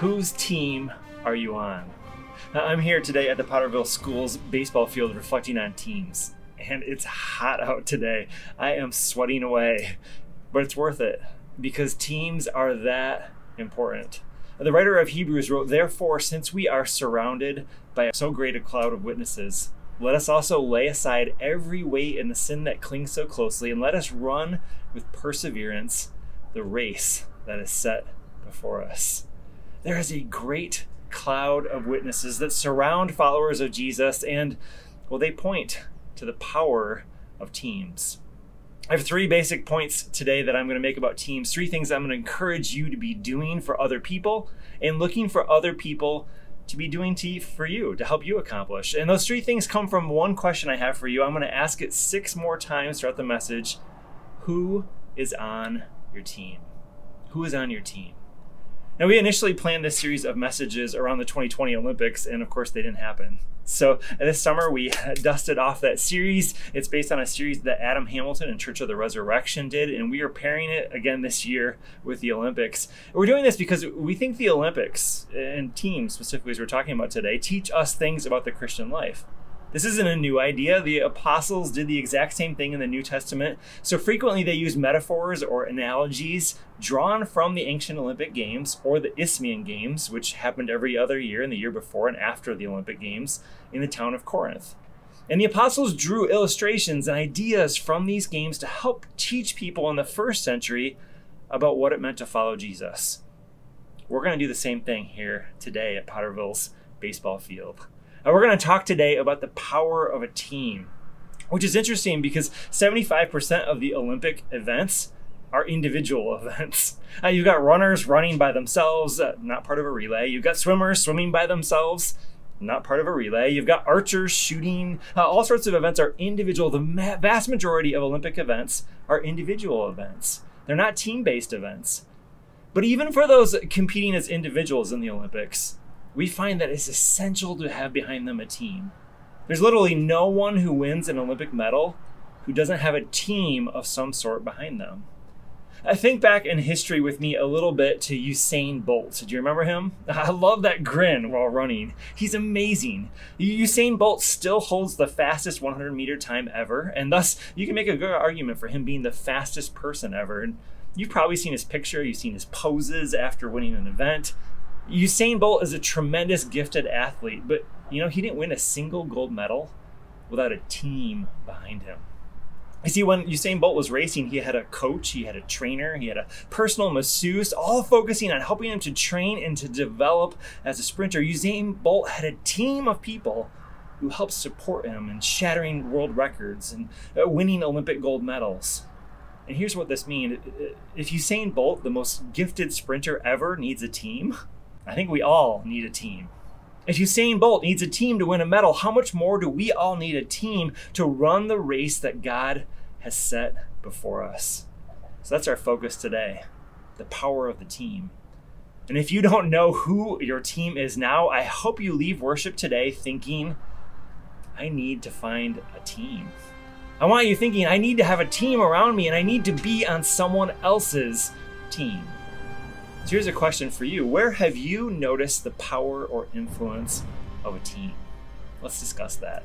Whose team are you on? I'm here today at the Potterville School's baseball field reflecting on teams. And it's hot out today. I am sweating away, but it's worth it because teams are that important. The writer of Hebrews wrote, "Therefore, since we are surrounded by so great a cloud of witnesses, let us also lay aside every weight and the sin that clings so closely, and let us run with perseverance the race that is set before us." There is a great cloud of witnesses that surround followers of Jesus, and, well, they point to the power of teams. I have 3 basic points today that I'm going to make about teams, 3 things I'm going to encourage you to be doing for other people and looking for other people to be doing for you, to help you accomplish. And those 3 things come from one question I have for you. I'm going to ask it 6 more times throughout the message. Who is on your team? Who is on your team? Now, we initially planned this series of messages around the 2020 Olympics, and of course they didn't happen. So this summer we dusted off that series. It's based on a series that Adam Hamilton and Church of the Resurrection did, and we are pairing it again this year with the Olympics. We're doing this because we think the Olympics, and teams specifically as we're talking about today, teach us things about the Christian life. This isn't a new idea. The apostles did the exact same thing in the New Testament. So frequently they use metaphors or analogies drawn from the ancient Olympic Games or the Isthmian Games, which happened every other year and the year before and after the Olympic Games in the town of Corinth. And the apostles drew illustrations and ideas from these games to help teach people in the first century about what it meant to follow Jesus. We're going to do the same thing here today at Potterville's baseball field. We're going to talk today about the power of a team, which is interesting because 75% of the Olympic events are individual events. You've got runners running by themselves, not part of a relay. You've got swimmers swimming by themselves, not part of a relay. You've got archers shooting. All sorts of events are individual. The vast majority of Olympic events are individual events. They're not team-based events. But even for those competing as individuals in the Olympics, we find that it's essential to have behind them a team. There's literally no one who wins an Olympic medal who doesn't have a team of some sort behind them. I think back in history with me a little bit to Usain Bolt. Do you remember him? I love that grin while running. He's amazing. Usain Bolt still holds the fastest 100-meter time ever, and thus you can make a good argument for him being the fastest person ever. And you've probably seen his picture, you've seen his poses after winning an event. Usain Bolt is a tremendous gifted athlete, but he didn't win a single gold medal without a team behind him. You see, when Usain Bolt was racing, he had a coach, he had a trainer, he had a personal masseuse, all focusing on helping him to train and to develop as a sprinter. Usain Bolt had a team of people who helped support him in shattering world records and winning Olympic gold medals. And here's what this means. If Usain Bolt, the most gifted sprinter ever, needs a team, I think we all need a team. If Usain Bolt needs a team to win a medal, how much more do we all need a team to run the race that God has set before us? So that's our focus today, the power of the team. And if you don't know who your team is now, I hope you leave worship today thinking, I need to find a team. I want you thinking, I need to have a team around me and I need to be on someone else's team. So here's a question for you. Where have you noticed the power or influence of a team? Let's discuss that.